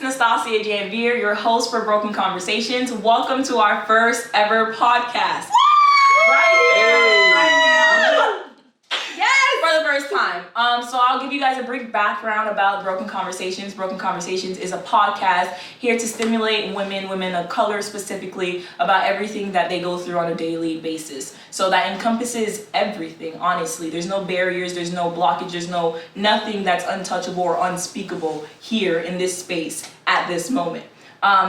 Nastassia Janvier, your host for Broken Conversations. Welcome to our first ever podcast. Right here, right now. Yes, for the first time. So I'll give you guys a brief background about Broken Conversations. Broken Conversations is a podcast here to stimulate women of color specifically, about everything that they go through on a daily basis. So that encompasses everything, honestly. There's no barriers, there's no blockage, there's nothing that's untouchable or unspeakable here in this space at this moment.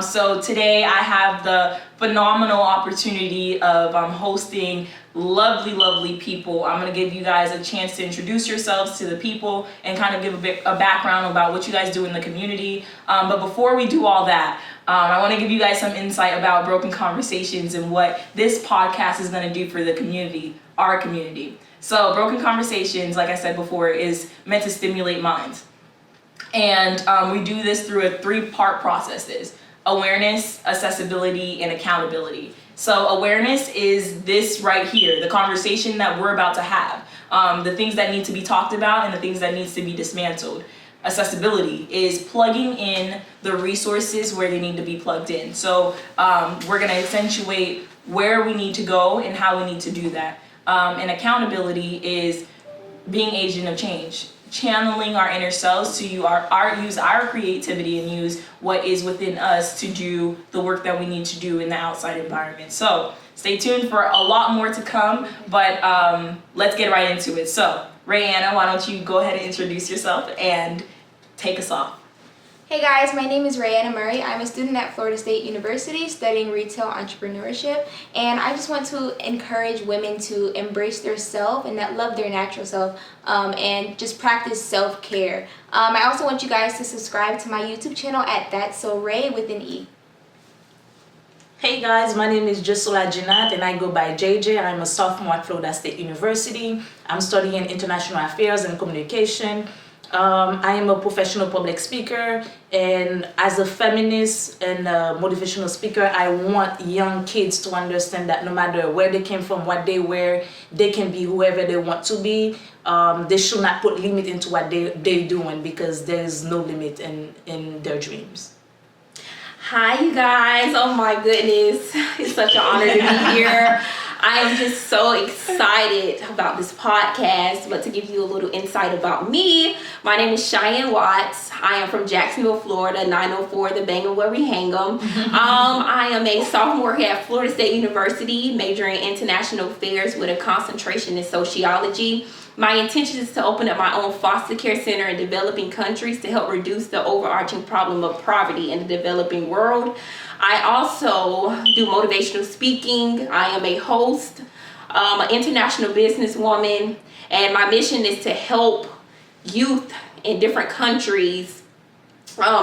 So today I have the phenomenal opportunity of hosting lovely people. I'm going to give you guys a chance to introduce yourselves to the people and kind of give a background about what you guys do in the community. But before we do all that, I want to give you guys some insight about Broken Conversations and what this podcast is going to do for the community, our community. So Broken Conversations, like I said before, is meant to stimulate minds. And we do this through a 3-part process: awareness, accessibility, and accountability. So awareness is this right here, the conversation that we're about to have, the things that need to be talked about and the things that needs to be dismantled. Accessibility is plugging in the resources where they need to be plugged in. So we're going to accentuate where we need to go and how we need to do that. And accountability is being agent of change, channeling our inner selves to use our creativity and use what is within us to do the work that we need to do in the outside environment. So stay tuned for a lot more to come, but let's get right into it. So Raeanna, why don't you go ahead and introduce yourself and take us off. Hey guys, my name is Raeanna Murray. I'm a student at Florida State University studying retail entrepreneurship, and I just want to encourage women to embrace their self and that love their natural self, and just practice self-care. I also want you guys to subscribe to my YouTube channel at ThatsSoRae with an E. Hey guys, my name is Joshua Jinat and I go by JJ. I'm a sophomore at Florida State University. I'm studying international affairs and communication. I am a professional public speaker, and as a feminist and a motivational speaker, I want young kids to understand that no matter where they came from, what they wear, they can be whoever they want to be. They should not put limit into what they're doing, because there is no limit in their dreams. Hi you guys, oh my goodness, it's such an honor to be here. I am just so excited about this podcast. But to give you a little insight about me, my name is Cheyenne Watts. I am from Jacksonville, Florida, 904, the Bangor where we hang 'em. I am a sophomore here at Florida State University, majoring in international affairs with a concentration in sociology. My intention is to open up my own foster care center in developing countries to help reduce the overarching problem of poverty in the developing world. I also do motivational speaking. I am a host, an international businesswoman, and my mission is to help youth in different countries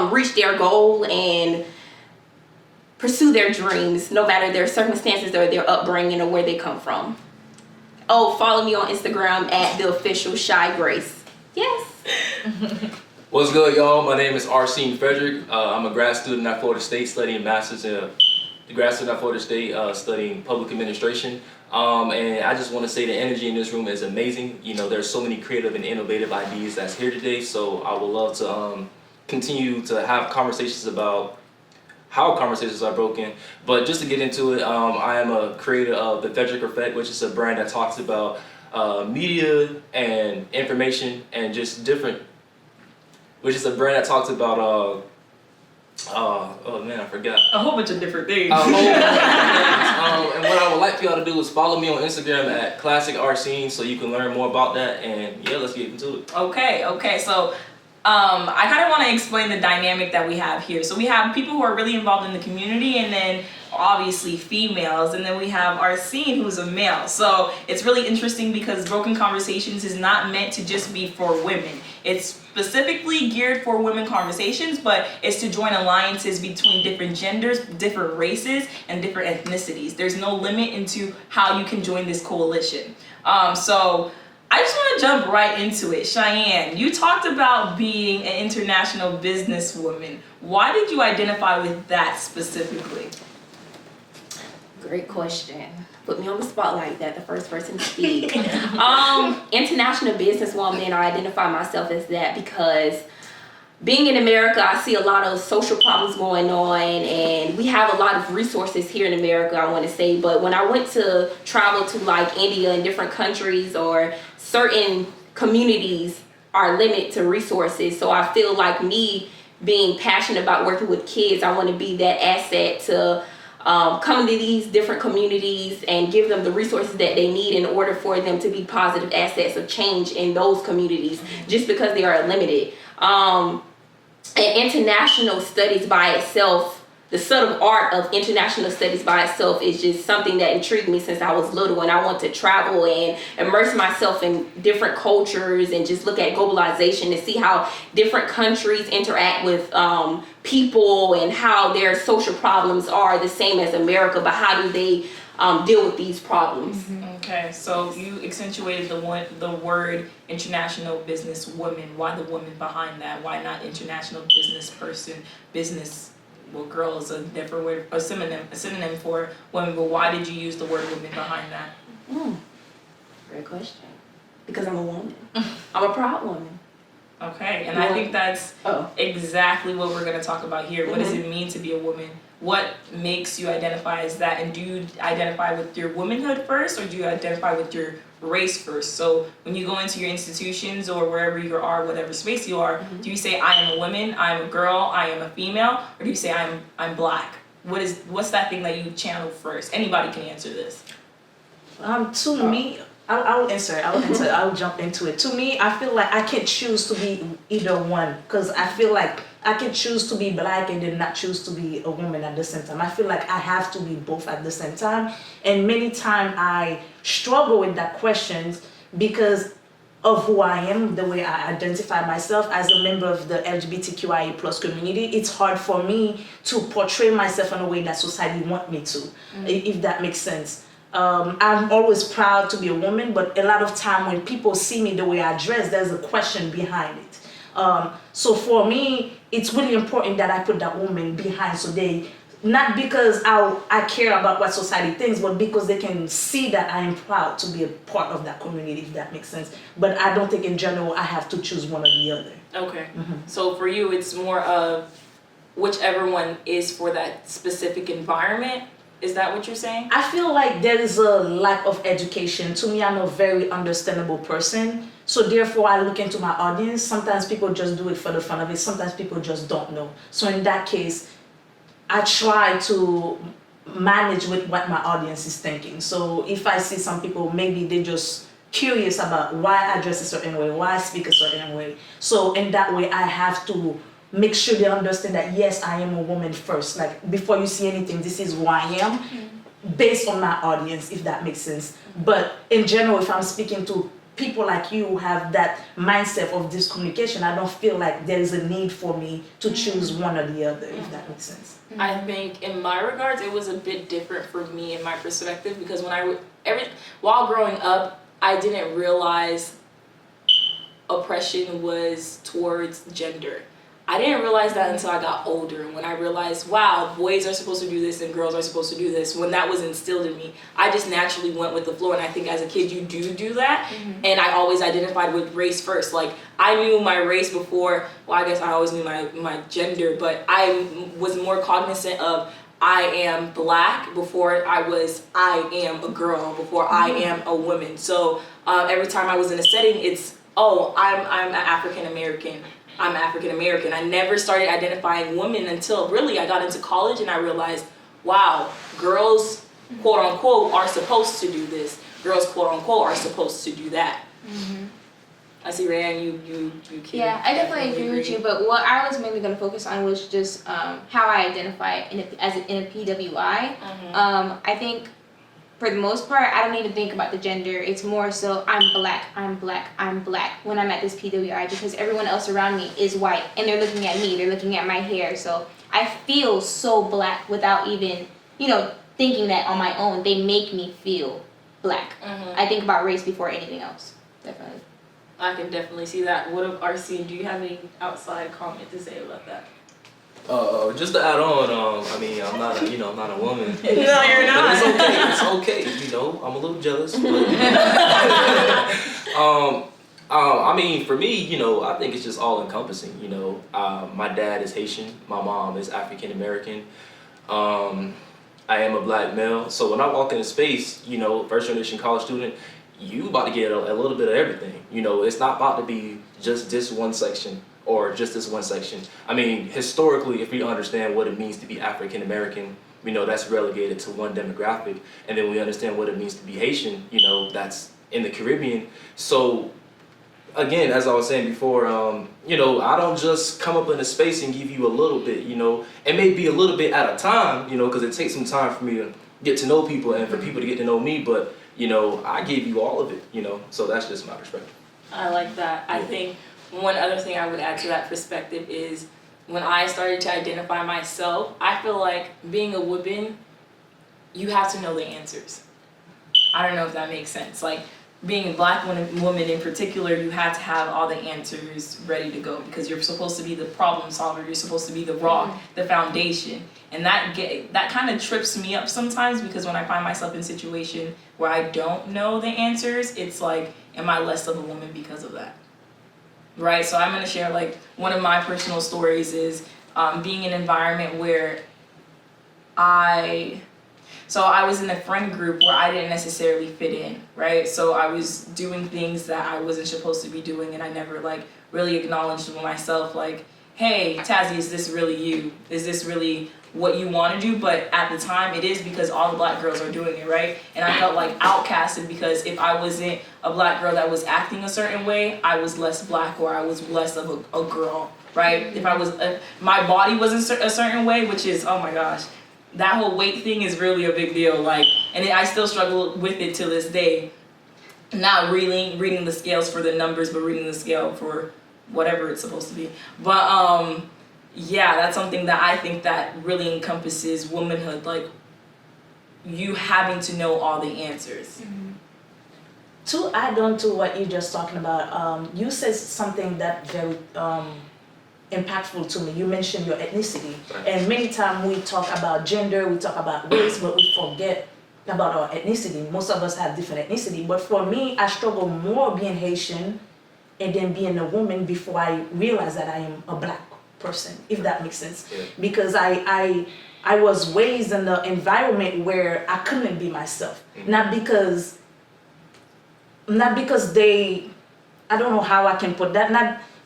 reach their goal and pursue their dreams, no matter their circumstances or their upbringing or where they come from. Oh, follow me on Instagram at the official Shy Grace. Yes. What's good, y'all? My name is Arsene Frederick. I'm a grad student at Florida State studying studying public administration. And I just want to say the energy in this room is amazing. You know, there's so many creative and innovative ideas that's here today. So I would love to continue to have conversations about how conversations are broken. But just to get into it, I am a creator of the Frederick Effect, which is a brand that talks about media and information and just different, which is a brand that talks about oh man, I forgot. A whole bunch of different things. And what I would like for y'all to do is follow me on Instagram at Classic Arsene, so you can learn more about that. And yeah, let's get into it. Okay. So I kind of want to explain the dynamic that we have here. So we have people who are really involved in the community, and then obviously females, and then we have Arsene, who's a male. So it's really interesting because Broken Conversations is not meant to just be for women. It's specifically geared for women conversations, but it's to join alliances between different genders, different races, and different ethnicities. There's no limit into how you can join this coalition. So I just want to jump right into it. Cheyenne, you talked about being an international businesswoman. Why did you identify with that specifically? Great question. Put me on the spot like that, the first person to speak. International businesswoman, I identify myself as that because being in America, I see a lot of social problems going on, and we have a lot of resources here in America, I want to say. But when I went to travel to like India and different countries, or certain communities are limited to resources. So I feel like me being passionate about working with kids, I want to be that asset to come to these different communities and give them the resources that they need in order for them to be positive assets of change in those communities, just because they are limited. And international studies by itself, the subtle art of international studies by itself is just something that intrigued me since I was little, and I want to travel and immerse myself in different cultures and just look at globalization to see how different countries interact with people and how their social problems are the same as America, but how do they deal with these problems. Okay, so you accentuated the word international business woman. Why the woman behind that? Why not international business person? Business, well, girl is a different word, a synonym for women, but why did you use the word woman behind that? Great question. Because I'm a woman. I'm a proud woman. Okay, and I think that's exactly what we're going to talk about here. What does it mean to be a woman? What makes you identify as that? And do you identify with your womanhood first, or do you identify with your race first? So when you go into your institutions or wherever you are, whatever space you are, do you say I am a woman, I am a girl, I am a female, or do you say I'm black? What's that thing that you channel first? Anybody can answer this. To me, I'll answer. I'll jump into it. To me, I feel like I can't choose to be either one, because I feel like I can choose to be black and then not choose to be a woman at the same time. I feel like I have to be both at the same time. And many times I struggle with that question because of who I am, the way I identify myself as a member of the LGBTQIA plus community. It's hard for me to portray myself in a way that society wants me to, if that makes sense. I'm always proud to be a woman, but a lot of time when people see me the way I dress, there's a question behind it. So for me, it's really important that I put that woman behind, so they, not because I care about what society thinks, but because they can see that I am proud to be a part of that community, if that makes sense. But I don't think in general I have to choose one or the other. Okay. So for you, it's more of whichever one is for that specific environment. Is that what you're saying? I feel like there is a lack of education. To me, I'm a very understandable person. So therefore, I look into my audience. Sometimes people just do it for the fun of it. Sometimes people just don't know. So in that case, I try to manage with what my audience is thinking. So if I see some people, maybe they just curious about why I dress a certain way, why I speak a certain way. So in that way, I have to make sure they understand that yes, I am a woman first. Like before you see anything, this is who I am, based on my audience, if that makes sense. But in general, if I'm speaking to people like you who have that mindset of this communication, I don't feel like there is a need for me to choose one or the other, if that makes sense. I think in my regards, it was a bit different for me in my perspective, because while growing up, I didn't realize oppression was towards gender. I didn't realize that until I got older, and when I realized, wow, boys are supposed to do this and girls are supposed to do this. When that was instilled in me, I just naturally went with the flow, and I think as a kid you do that. And I always identified with race first. Like I knew my race before, well, I guess I always knew my gender, but I was more cognizant of I am black before I am a girl, before I am a woman. So every time I was in a setting, it's, oh, I'm an African American. I'm African American. I never started identifying women until really I got into college, and I realized, wow, girls, quote unquote, are supposed to do this. Girls, quote unquote, are supposed to do that. I see, Raeanna, you can. Yeah, I definitely agree with you, but what I was mainly going to focus on was just how I identify in a PWI. I think for the most part, I don't even think about the gender. It's more so I'm black when I'm at this PWI, because everyone else around me is white, and they're looking at me, they're looking at my hair. So I feel so black without even, thinking that on my own. They make me feel black. I think about race before anything else, definitely. I can definitely see that. What of Arsene? Do you have any outside comment to say about that? Just to add on, I mean, I'm not a woman. No, you're not. But it's okay. I'm a little jealous. But, I mean, for me, you know, I think it's just all encompassing. You know, my dad is Haitian, my mom is African American. I am a black male, so when I walk into space, you know, first generation college student, you about to get a little bit of everything. You know, it's not about to be just this one section or just this one section. I mean, historically, if we understand what it means to be African American, we know that's relegated to one demographic, and then we understand what it means to be Haitian, you know, that's in the Caribbean. So again, as I was saying before, you know, I don't just come up in a space and give you a little bit, you know. It may be a little bit at a time, you know, because it takes some time for me to get to know people and for people to get to know me, but, you know, I give you all of it, you know. So that's just my perspective. I like that. I think one other thing I would add to that perspective is when I started to identify myself, I feel like being a woman, you have to know the answers. I don't know if that makes sense. Like, being a black woman in particular, you have to have all the answers ready to go because you're supposed to be the problem solver. You're supposed to be the rock, the foundation. And that kind of trips me up sometimes because when I find myself in a situation where I don't know the answers, it's like, am I less of a woman because of that? Right? So I'm going to share like one of my personal stories is being in an environment where I was in a friend group where I didn't necessarily fit in, right? So I was doing things that I wasn't supposed to be doing, and I never like really acknowledged to myself like, hey, Tazzy, is this really you? Is this really what you want to do? But at the time it is because all the black girls are doing it, right? And I felt like outcasted because if I wasn't a black girl that was acting a certain way, I was less black or I was less of a girl, right? If I was, my body wasn't a certain way, which is, oh my gosh, that whole weight thing is really a big deal. Like, and I still struggle with it to this day. Not really reading the scales for the numbers, but reading the scale for whatever it's supposed to be. But yeah, that's something that I think that really encompasses womanhood. Like, you having to know all the answers. To add on to what you're just talking about, you said something that very impactful to me. You mentioned your ethnicity, and many times we talk about gender, we talk about race, but we forget about our ethnicity. Most of us have different ethnicity, but for me, I struggle more being Haitian and then being a woman before I realize that I am a black person, if that makes sense. Yeah. Because I was raised in an environment where I couldn't be myself, not because they, I don't know how I can put that,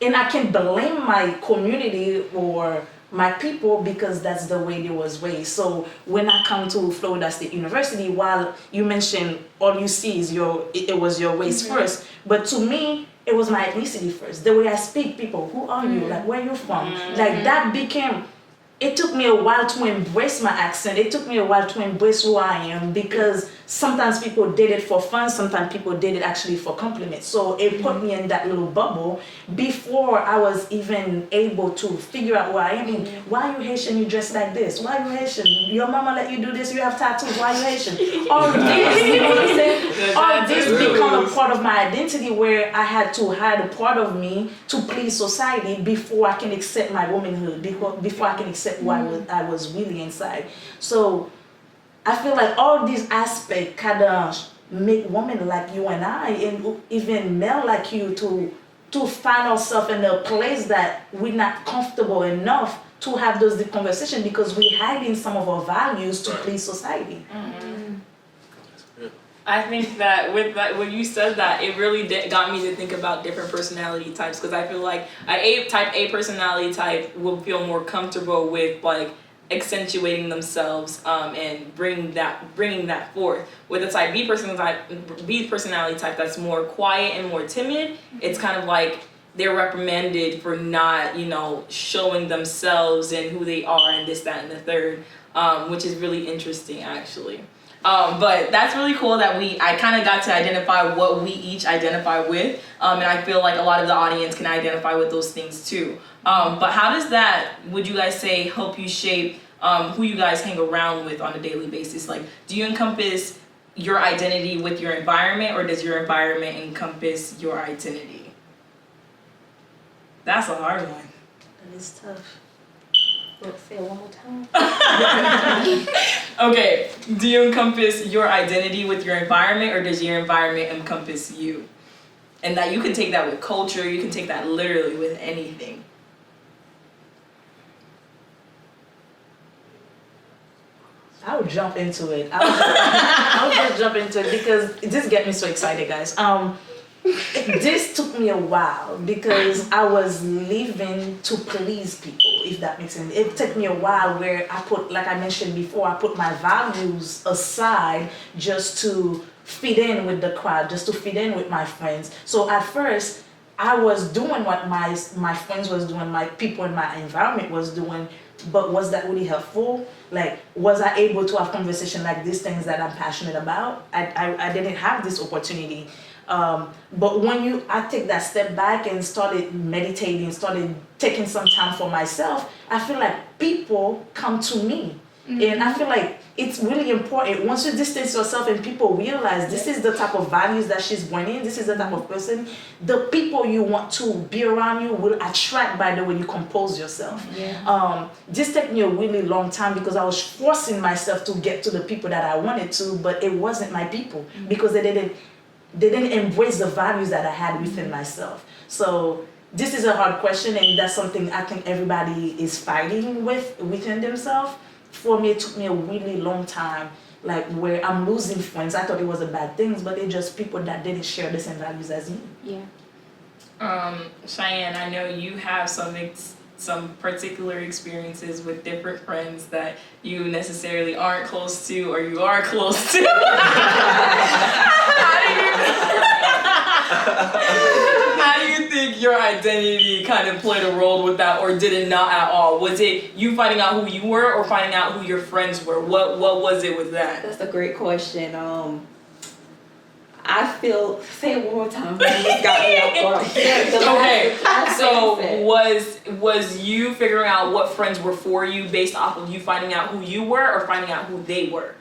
and I can blame my community or my people because that's the way they was raised. So when I come to Florida State University, while you mentioned all you see is it was your race first, but to me, it was my ethnicity first. The way I speak, people, who are you? Like, where you from? Like, that became, it took me a while to embrace my accent. It took me a while to embrace who I am because sometimes people did it for fun, sometimes people did it actually for compliments. So it put me in that little bubble before I was even able to figure out who I am. Why are you Haitian? You dress like this. Why are you Haitian? Your mama let you do this. You have tattoos. Why are you Haitian? All this, you know what I'm saying? All this become a part of my identity where I had to hide a part of me to please society before I can accept my womanhood, before I can accept who I was really inside. So I feel like all these aspects kind of make women like you and I, and even men like you, to find ourselves in a place that we're not comfortable enough to have those deep conversations because we're hiding some of our values to please society. I think that with that, when you said that, it really got me to think about different personality types because I feel like type A personality type will feel more comfortable with like accentuating themselves and bringing that forth. With a type B personality type that's more quiet and more timid, it's kind of like they're reprimanded for not, you know, showing themselves and who they are and this, that, and the third, which is really interesting actually. But that's really cool that I kind of got to identify what we each identify with, and I feel like a lot of the audience can identify with those things too. But how does that, would you guys say, help you shape who you guys hang around with on a daily basis? Like, do you encompass your identity with your environment, or does your environment encompass your identity? That's a hard one. That is tough. Let's say it one more time. Okay, do you encompass your identity with your environment, or does your environment encompass you? And that you can take that with culture, you can take that literally with anything. I would jump into it. I would just jump into it because this gets me so excited, guys. This took me a while because I was living to please people, if that makes sense. It took me a while where I put, like I mentioned before, I put my values aside just to fit in with the crowd, just to fit in with my friends. So at first, I was doing what my friends was doing, my people in my environment was doing, but was that really helpful? Like, was I able to have conversation like these things that I'm passionate about? I didn't have this opportunity. But when I take that step back and started meditating, started taking some time for myself, I feel like people come to me. And I feel like it's really important once you distance yourself and people realize this is the type of values that she's bringing, this is the type of person, the people you want to be around you will attract by the way you compose yourself. This took me a really long time because I was forcing myself to get to the people that I wanted to, but it wasn't my people because they didn't embrace the values that I had within myself. So this is a hard question, and that's something I think everybody is fighting with within themselves. For me, it took me a really long time, like where I'm losing friends. I thought it was a bad thing, but they're just people that didn't share the same values as me. Cheyenne, I know you have some particular experiences with different friends that you necessarily aren't close to or you are close to. How do you think your identity kind of played a role with that, or did it not at all? Was it you finding out who you were or finding out who your friends were? What was it with that? That's a great question. I feel, say it one more time. It got me off guard. Okay, so was you figuring out what friends were for you based off of you finding out who you were or finding out who they were?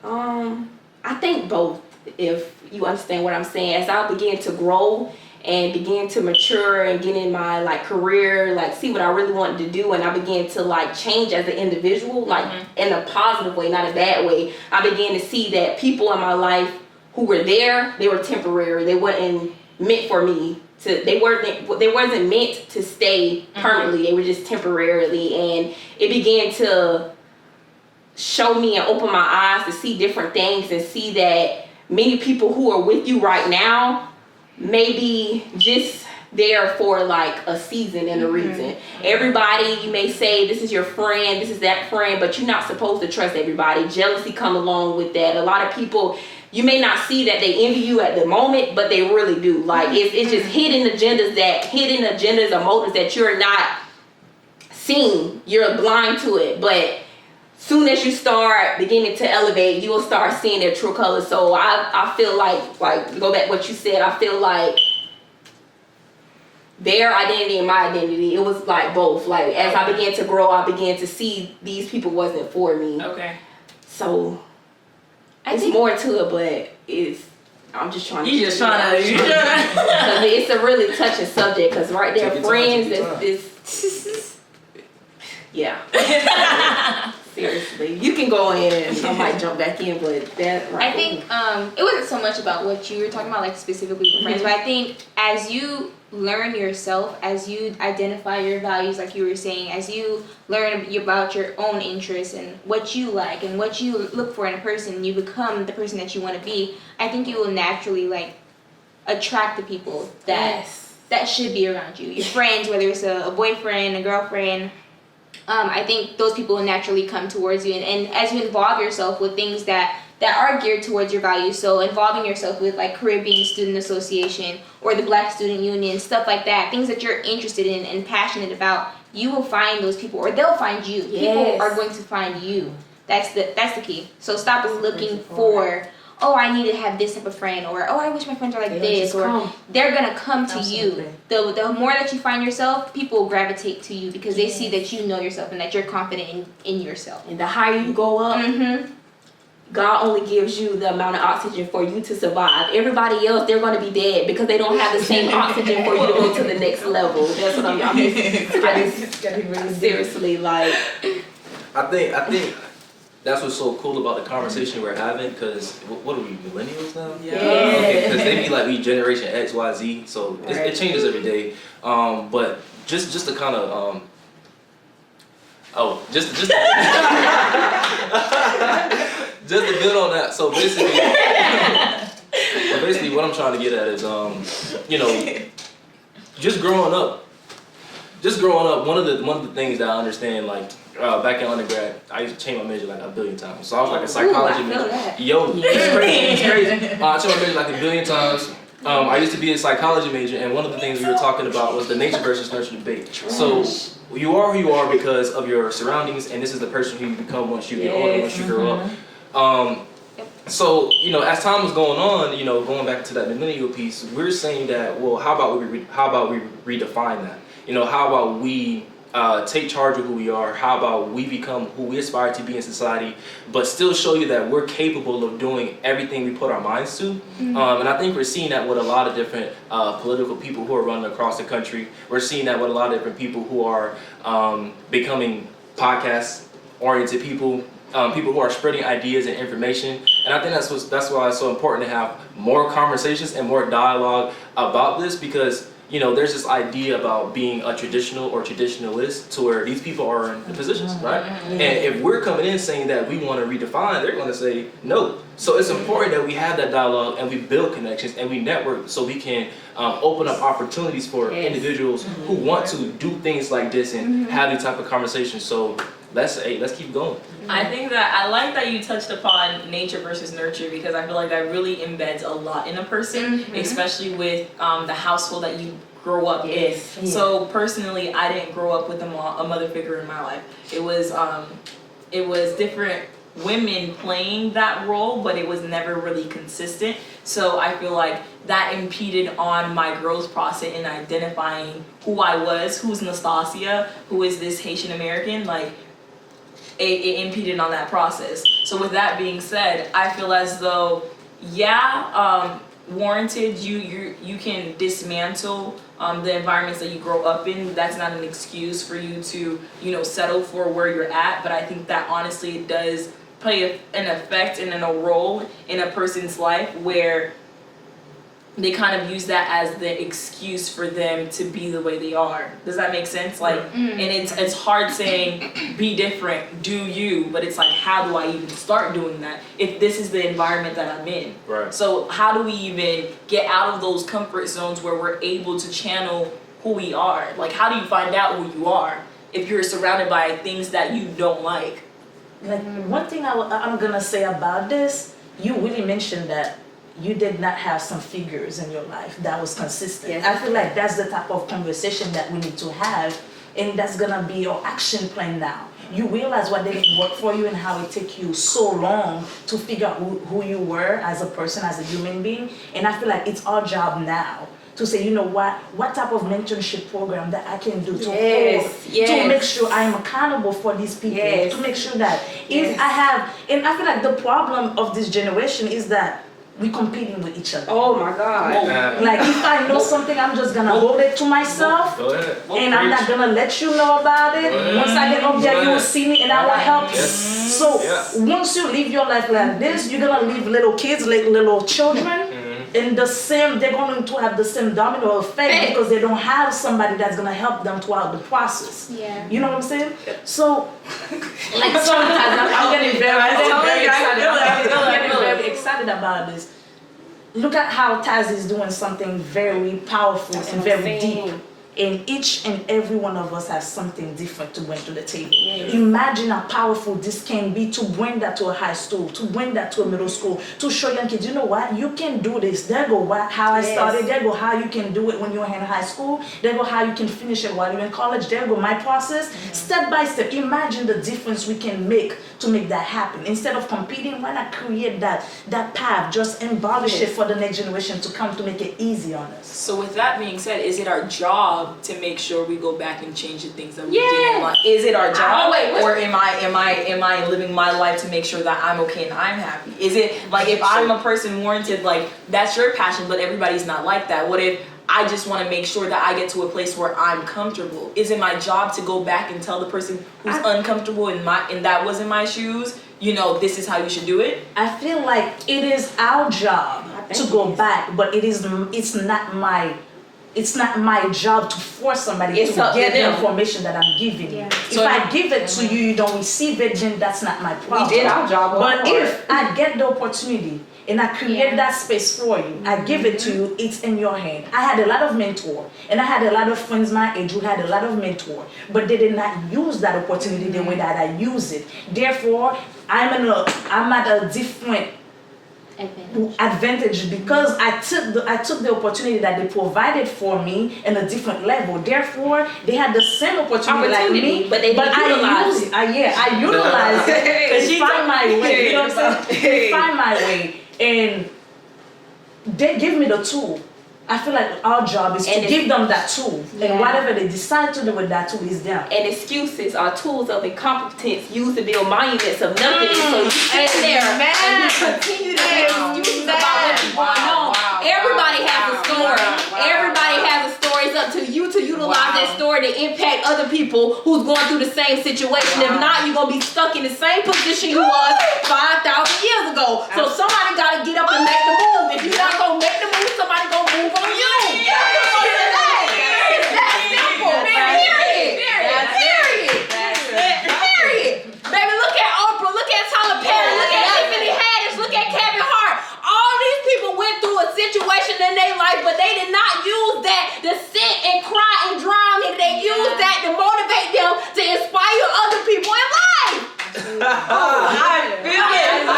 I think both, if you understand what I'm saying. As I began to grow and began to mature and get in my like career, like see what I really wanted to do, and I began to like change as an individual, like in a positive way, not a bad way. I began to see that people in my life who were there, they were temporary. They weren't meant for me they wasn't meant to stay permanently. They were just temporarily, and it began to show me and open my eyes to see different things and see that many people who are with you right now may be just there for like a season and a reason. Everybody, you may say this is your friend, this is that friend, but you're not supposed to trust everybody. Jealousy come along with that. A lot of people, you may not see that they envy you at the moment, but they really do. Like it's just hidden agendas or motives that you're not seeing. You're blind to it, but soon as you start beginning to elevate, you will start seeing their true colors. So I feel like go back to what you said, I feel like their identity and my identity, it was like both. Like as I began to grow, I began to see these people wasn't for me. Okay. So it's more to it, but I'm just trying to. Because it's a really touching subject. Because right there, friends, is yeah. Seriously, you can go in. I might jump back in, but that. Right. I think it wasn't so much about what you were talking about, like specifically with friends, but I think as you learn yourself, as you identify your values, like you were saying, as you learn about your own interests and what you like and what you look for in a person, you become the person that you want to be. I think you will naturally like attract the people that should be around you. Your friends, whether it's a boyfriend, a girlfriend. I think those people will naturally come towards you, and as you involve yourself with things that are geared towards your values, so involving yourself with like Caribbean Student Association or the Black Student Union, stuff like that, things that you're interested in and passionate about, you will find those people, or they'll find you. People are going to find you. That's the key. So stop looking for, oh, I need to have this type of friend, or oh, I wish my friends are like this, or they're gonna come to you. The more that you find yourself, people will gravitate to you because they see that you know yourself and that you're confident in yourself. And the higher you go up, God only gives you the amount of oxygen for you to survive. Everybody else, they're going to be dead because they don't have the same oxygen for you to go to the next level. That's what I mean. Seriously, like. I think that's what's so cool about the conversation we're having, because what are we, millennials now? Yeah. Okay, because they be like, we generation X, Y, Z, so it changes every day. But just to kind of, just to build on that. So basically what I'm trying to get at is, just growing up, one of the things that I understand, like, back in undergrad, I used to change my major like a billion times. So I was like a psychology major. Yo, it's crazy. I changed my major like a billion times. I used to be a psychology major, and one of the things we were talking about was the nature versus nurture debate. So you are who you are because of your surroundings, and this is the person who you become once you get older, once you grow up. So, as time was going on, going back to that millennial piece, we're saying that, well, how about we redefine that? How about we take charge of who we are? How about we become who we aspire to be in society, but still show you that we're capable of doing everything we put our minds to? And I think we're seeing that with a lot of different political people who are running across the country. We're seeing that with a lot of different people who are becoming podcast-oriented people. People who are spreading ideas and information, and I think that's why it's so important to have more conversations and more dialogue about this, because there's this idea about being a traditional or traditionalist, to where these people are in the positions, right? And if we're coming in saying that we want to redefine, they're going to say no. So it's important that we have that dialogue and we build connections and we network, so we can open up opportunities for individuals who want to do things like this and have these type of conversations. So let's keep going. I think that I like that you touched upon nature versus nurture, because I feel like that really embeds a lot in a person, especially with the household that you grow up in. So personally, I didn't grow up with a mother figure in my life. It was different women playing that role, but it was never really consistent. So I feel like that impeded on my growth process in identifying who I was, who's Nastassia, who is this Haitian American, like it impeded on that process. So with that being said, I feel as though, warranted, you can dismantle the environments that you grow up in. That's not an excuse for you to settle for where you're at, but I think that honestly it does play an effect and a role in a person's life, where they kind of use that as the excuse for them to be the way they are. Does that make sense? Like, and it's hard saying be different, do you, but it's like, how do I even start doing that if this is the environment that I'm in? Right. So how do we even get out of those comfort zones where we're able to channel who we are? Like, how do you find out who you are if you're surrounded by things that you don't like? Like, one thing I'm gonna say about this, you really mentioned that you did not have some figures in your life that was consistent. I feel like that's the type of conversation that we need to have, and that's gonna be your action plan now. You realize what didn't work for you and how it took you so long to figure out who you were as a person, as a human being. And I feel like it's our job now to say, what type of mentorship program that I can do to make sure I am accountable for these people, to make sure that if I have, and I feel like the problem of this generation is that we're competing with each other. Oh my God. Like, if I know something, I'm just gonna hold it to myself, and I'm not gonna let you know about it. Once I get up there, you will see me and I will help you. So once you live your life like this, you're gonna leave little kids, like little children, and they're going to have the same domino effect, because they don't have somebody that's gonna help them throughout the process. You know what I'm saying? So, like, sometimes I'm getting very excited about this. Look at how Taz is doing something very powerful and very deep. And each and every one of us has something different to bring to the table. Imagine how powerful this can be, to bring that to a high school, to bring that to a middle school, to show young kids, you know what, you can do this. There go how I started. There go how you can do it when you're in high school. There go how you can finish it while you're in college. There go my process. Step by step, imagine the difference we can make to make that happen. Instead of competing, why not create that path, just embellish it for the next generation to come, to make it easy on us. So with that being said, is it our job to make sure we go back and change the things that we didn't like? Is it our job, or am I living my life to make sure that I'm okay and I'm happy? Is it like, if I'm a person warranted, like, that's your passion, but everybody's not like that? What if I just want to make sure that I get to a place where I'm comfortable? Is it my job to go back and tell the person who's uncomfortable and that was in my shoes, this is how you should do it? I feel like it is our job to go back, but it's not my job to force somebody to get the information that I'm giving you. If I give it to you, you don't receive it, then that's not my problem. We did our job. But if I get the opportunity and I create that space for you, I give it to you, it's in your hand. I had a lot of mentors, and I had a lot of friends my age who had a lot of mentors, but they did not use that opportunity the way that I use it. Therefore, I'm at a different advantage because I took the opportunity that they provided for me in a different level. Therefore, they had the same opportunity like me, but I use it. I utilize it to find my way. You know what I'm saying? Find my way, and they give me the tool. I feel like our job is to give them that tool, and whatever they decide to do with that tool is them. And excuses are tools of incompetence used to build monuments of nothingness. So you sit there and you continue to make excuses about what's going on. Everybody has a story. Everybody has a story. It's up to you to utilize that story to impact other people who's going through the same situation. If not, you're gonna be stuck in the same position you was 5,000 years ago. So somebody gotta get up and make the move. If you're not gonna make the move, somebody gonna move on you. It's that simple. Period. Baby, look at Oprah, look at Tyler Perry, look at Tiffany Haddish, look at Kevin Hart. All these people went through a situation in their life, but they did not use that to sit and cry and drown in. They used that to motivate them to inspire other people in life. I feel it.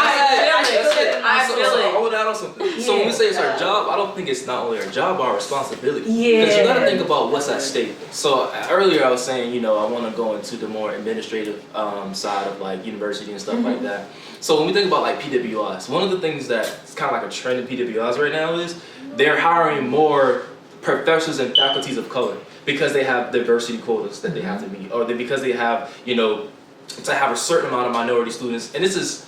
I feel it. I would add on something. So when we say it's our job, I don't think it's not only our job, our responsibility. Yeah. Because you got to think about what's at stake. So earlier I was saying, I want to go into the more administrative side of like university and stuff like that. So when we think about like PWIs, one of the things that's kind of like a trend in PWIs right now is they're hiring more professors and faculties of color because they have diversity quotas that they have to meet, or because they have, to have a certain amount of minority students. And this is,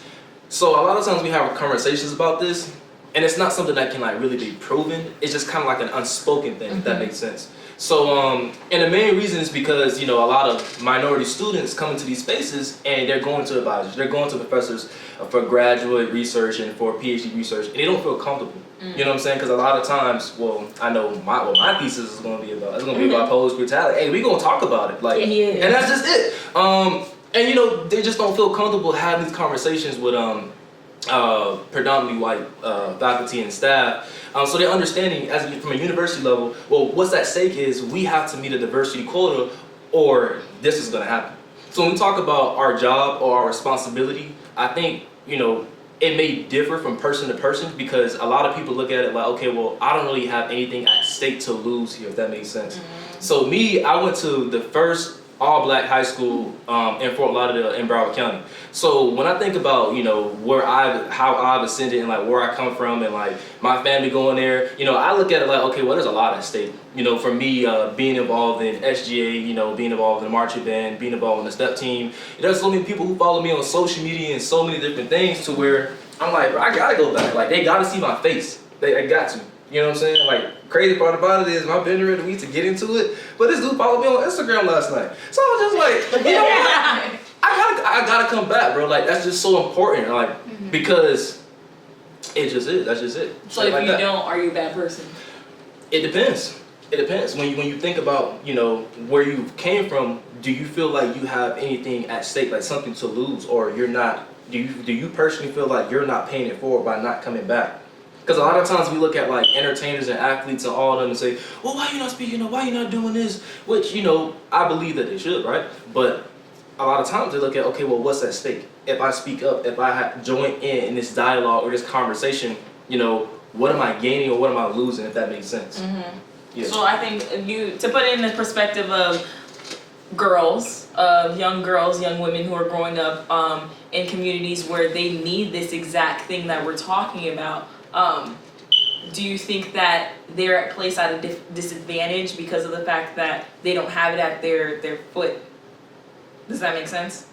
so a lot of times we have conversations about this, and it's not something that can like really be proven. It's just kind of like an unspoken thing, if that makes sense. So, and the main reason is because, a lot of minority students come into these spaces and they're going to advisors, they're going to professors for graduate research and for PhD research, and they don't feel comfortable. You know what I'm saying? Because a lot of times, I know what my thesis is going to be about. It's going to be about police brutality. Hey, we're going to talk about it. And that's just it. And they just don't feel comfortable having these conversations with predominantly white faculty and staff. So they're understanding from a university level, what's at stake is we have to meet a diversity quota or this is going to happen. So when we talk about our job or our responsibility, I think, it may differ from person to person because a lot of people look at it like, okay, I don't really have anything at stake to lose here, if that makes sense. So I went to the first all-black high school in Fort Lauderdale in Broward County. So when I think about how I've ascended and like where I come from and like my family going there, I look at it like, okay, there's a lot at stake. For me being involved in SGA, being involved in the marching band, being involved in the step team. There's so many people who follow me on social media and so many different things to where I'm like, bro, I gotta go back. Like they gotta see my face. They got to. You know what I'm saying? Like, crazy part about it is I've been ready to get into it, but this dude followed me on Instagram last night. So I was just like, I gotta come back, bro. Like, that's just so important. Like, because it just is. That's just it. So if you don't, are you a bad person? It depends. It depends. When you think about, where you came from, do you feel like you have anything at stake, like something to lose, or you're not? Do you personally feel like you're not paying it forward by not coming back? Because a lot of times we look at like entertainers and athletes and all of them and say, well, why are you not speaking up? Why are you not doing this? Which, I believe that they should, right? But a lot of times they look at, okay, what's at stake? If I speak up, if I join in this dialogue or this conversation, what am I gaining or what am I losing, if that makes sense? Yeah. So I think to put it in the perspective of young women who are growing up in communities where they need this exact thing that we're talking about, do you think that they're placed at a disadvantage because of the fact that they don't have it at their foot? Does that make sense?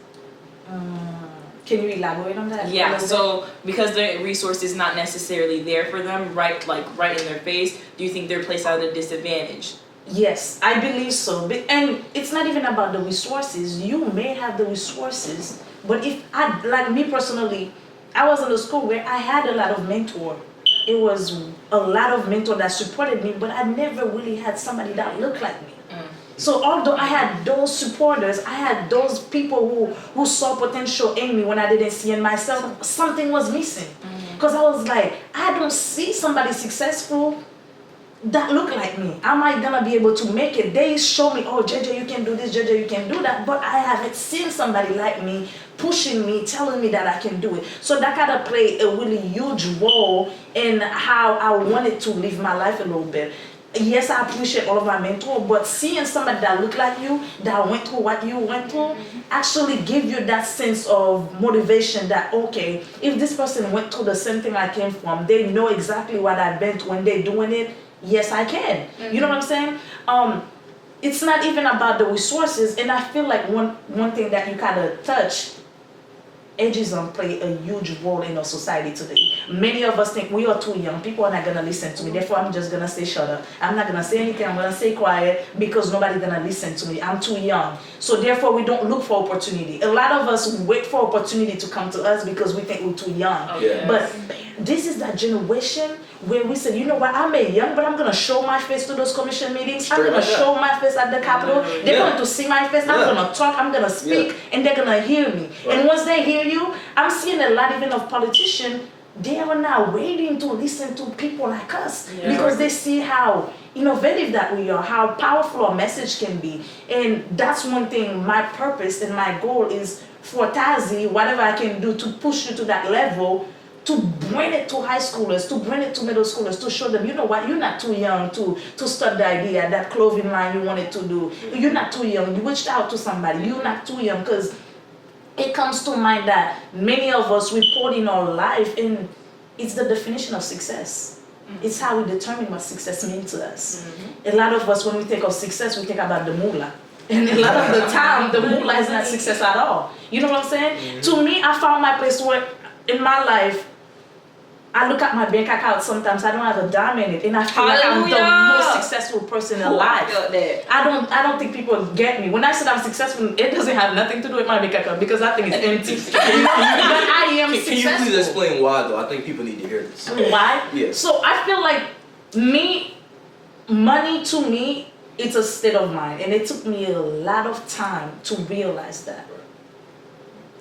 Can you elaborate on that? Yeah, so because the resource is not necessarily there for them, right in their face, do you think they're placed at a disadvantage? Yes, I believe so. And it's not even about the resources. You may have the resources, but if I, like me personally, I was in a school where I had a lot of mentor. It was a lot of mentor that supported me, but I never really had somebody that looked like me. So although I had those supporters, I had those people who saw potential in me when I didn't see in myself, something was missing. Because I was like, I don't see somebody successful that look like me. Am I gonna be able to make it? They show me, oh, JJ, you can do this, JJ, you can do that, but I haven't seen somebody like me pushing me, telling me that I can do it. So that kind of played a really huge role in how I wanted to live my life a little bit. Yes, I appreciate all of my mentors, but seeing somebody that look like you, that went through what you went through, actually give you that sense of motivation that, okay, if this person went through the same thing I came from, they know exactly what I've been through when they're doing it, yes, I can. You know what I'm saying? It's not even about the resources, and I feel like one thing that you kind of touch, ageism play a huge role in our society today. Many of us think we are too young. People are not gonna listen to me. Therefore, I'm just gonna say shut up. I'm not gonna say anything. I'm gonna stay quiet because nobody's gonna listen to me. I'm too young. So therefore, we don't look for opportunity. A lot of us wait for opportunity to come to us because we think we're too young. Yeah. But this is that generation where we said, you know what, I'm young, but I'm gonna show my face to those commission meetings. I'm gonna show my face at the Capitol. They're going to see my face. I'm gonna talk. I'm gonna speak, and they're gonna hear me. And once they hear you, I'm seeing a lot even of politicians. They are now waiting to listen to people like us because they see how innovative that we are, how powerful our message can be. And that's one thing, my purpose and my goal is for Tazi, whatever I can do to push you to that level, to bring it to high schoolers, to bring it to middle schoolers, to show them, you know what, you're not too young to start the idea, that clothing line you wanted to do. You're not too young. You reached out to somebody. You're not too young, because it comes to mind that many of us report in our life, and it's the definition of success. It's how we determine what success means to us. A lot of us, when we think of success, we think about the moolah. And a lot of the time, the moolah is not success at all. You know what I'm saying? To me, I found my place where, in my life, I look at my bank account sometimes, I don't have a dime in it, and I feel like I'm the most successful person alive. I don't think people get me. When I said I'm successful, it doesn't have nothing to do with my bank account, because I think it's empty. But I am successful. Can you please explain why, though? I think people need to hear this. Why? Yeah. So I feel like money to me, it's a state of mind, and it took me a lot of time to realize that.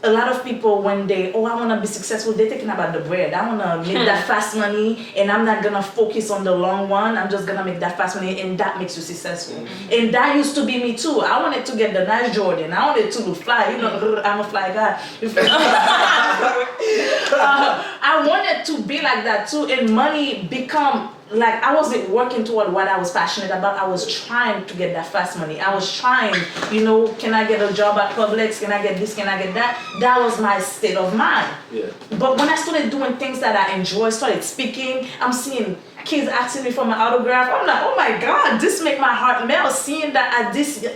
A lot of people, when I want to be successful, they're thinking about the bread. I want to make that fast money, and I'm not going to focus on the long run. I'm just going to make that fast money, and that makes you successful. And that used to be me too. I wanted to get the nice Jordan. I wanted to fly. You know, I'm a fly guy. I wanted to be like that too, and money become, like, I wasn't working toward what I was passionate about. I was trying to get that fast money. I was trying, can I get a job at Publix? Can I get this? Can I get that? That was my state of mind. Yeah. But when I started doing things that I enjoy, started speaking, I'm seeing kids asking me for my autograph. I'm like, oh my God, this make my heart melt. Seeing that at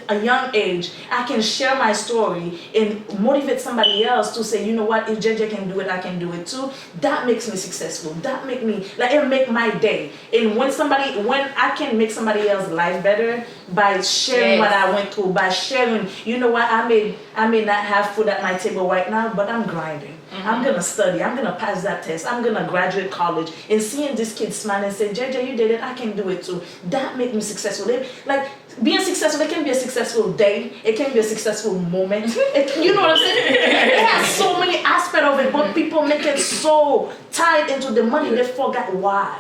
a young age, I can share my story and motivate somebody else to say, you know what, if JJ can do it, I can do it too. That makes me successful. That make me, like, it make my day. And when I can make somebody else's life better by sharing what I went through, by sharing, you know what, I may not have food at my table right now, but I'm grinding. I'm gonna study. I'm gonna pass that test. I'm gonna graduate college. And seeing this kid smile and say, JJ, you did it. I can do it too. That made me successful. Like, being successful, it can be a successful day. It can be a successful moment. You know what I'm saying? It has so many aspects of it, but people make it so tied into the money, they forgot why.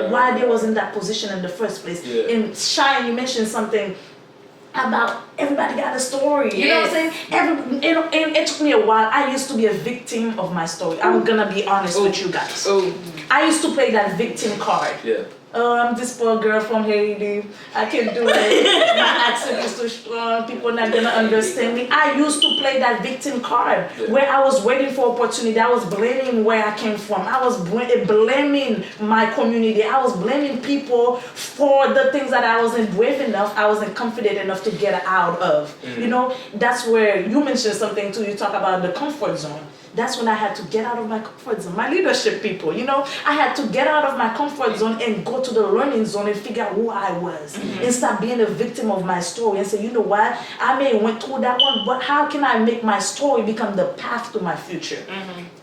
Why they was in that position in the first place. And Cheyenne, you mentioned something about everybody got a story. You know what I'm saying? And it took me a while. I used to be a victim of my story. I'm gonna be honest with you guys. I used to play that victim card. I'm this poor girl from Haiti. I can do it. My accent is too strong. People not gonna understand me. I used to play that victim card where I was waiting for opportunity. I was blaming where I came from. I was blaming my community. I was blaming people for the things that I wasn't brave enough, I wasn't confident enough to get out of. You know, that's where you mentioned something too. You talk about the comfort zone. that's when I had to get out of my comfort zone. My leadership people, you know, I had to get out of my comfort zone and go to the learning zone and figure out who I was and stop being a victim of my story and say, you know what, I may have went through that one, but how can I make my story become the path to my future?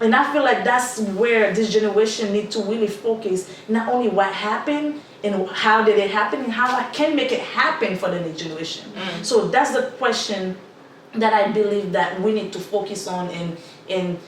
And I feel like that's where this generation needs to really focus, not only what happened and how did it happen and how I can make it happen for the next generation. So that's the question that I believe that we need to focus on and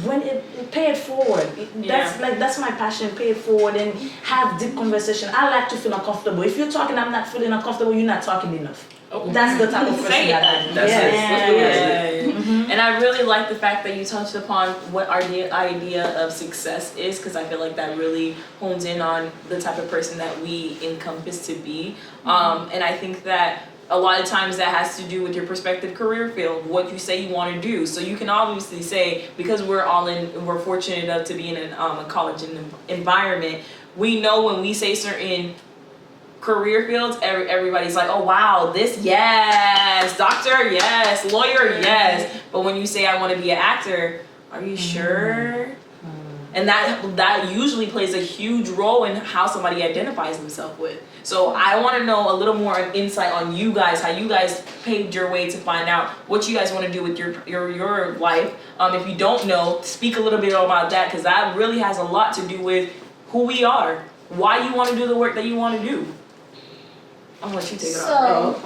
when it pay it forward. That's my passion. Pay it forward and have deep conversation. I like to feel uncomfortable. If you're talking, I'm not feeling uncomfortable, you're not talking enough. That's the type of person that I am. That's it. And I really like the fact that you touched upon what our idea of success is, because I feel like that really hones in on the type of person that we encompass to be. And I think that a lot of times that has to do with your prospective career field, what you say you want to do. So you can obviously say, because we're fortunate enough to be in a college environment, we know when we say certain career fields, everybody's like, oh wow, this, yes, doctor, yes, lawyer, yes. But when you say I want to be an actor, are you sure? And that usually plays a huge role in how somebody identifies themselves with. So I want to know a little more insight on you guys, how you guys paved your way to find out what you guys want to do with your life. If you don't know, speak a little bit about that, because that really has a lot to do with who we are, why you want to do the work that you want to do. I'll let you take it off.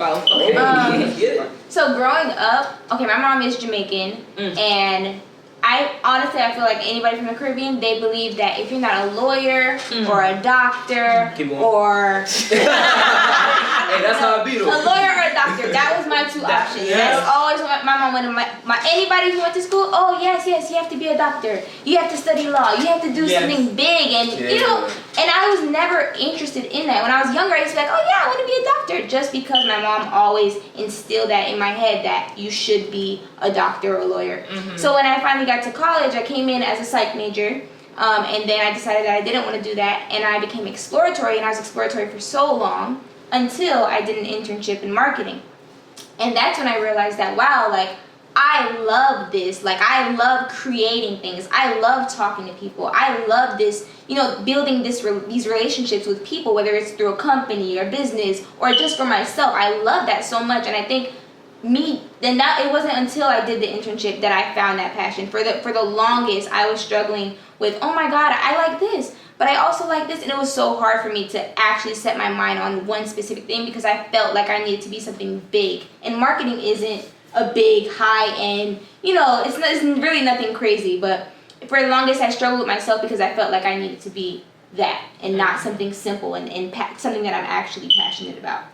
So growing up, okay, my mom is Jamaican, and I feel like anybody from the Caribbean, they believe that if you're not a lawyer or a doctor or Hey, that's how it be though. a lawyer or a doctor, that was my two options. That's always what my mom wanted. Anybody who went to school, oh yes, you have to be a doctor. You have to study law. You have to do something big, and you know. And I was never interested in that. When I was younger, I used to be like, oh yeah, I want to be a doctor, just because my mom always instilled that in my head that you should be a doctor or a lawyer. So when I finally got to college, I came in as a psych major. And then I decided that I didn't want to do that, and I became exploratory, and I was exploratory for so long until I did an internship in marketing. And that's when I realized that, wow, like, I love this. Like, I love creating things. I love talking to people. I love this, you know, building these relationships with people, whether it's through a company or business or just for myself. I love that so much, and I think it wasn't until I did the internship that I found that passion. For the longest, I was struggling with, oh my God, I like this, but I also like this, and it was so hard for me to actually set my mind on one specific thing because I felt like I needed to be something big. And marketing isn't a big, high-end, you know, it's really nothing crazy, but for the longest, I struggled with myself because I felt like I needed to be that and not something simple and something that I'm actually passionate about.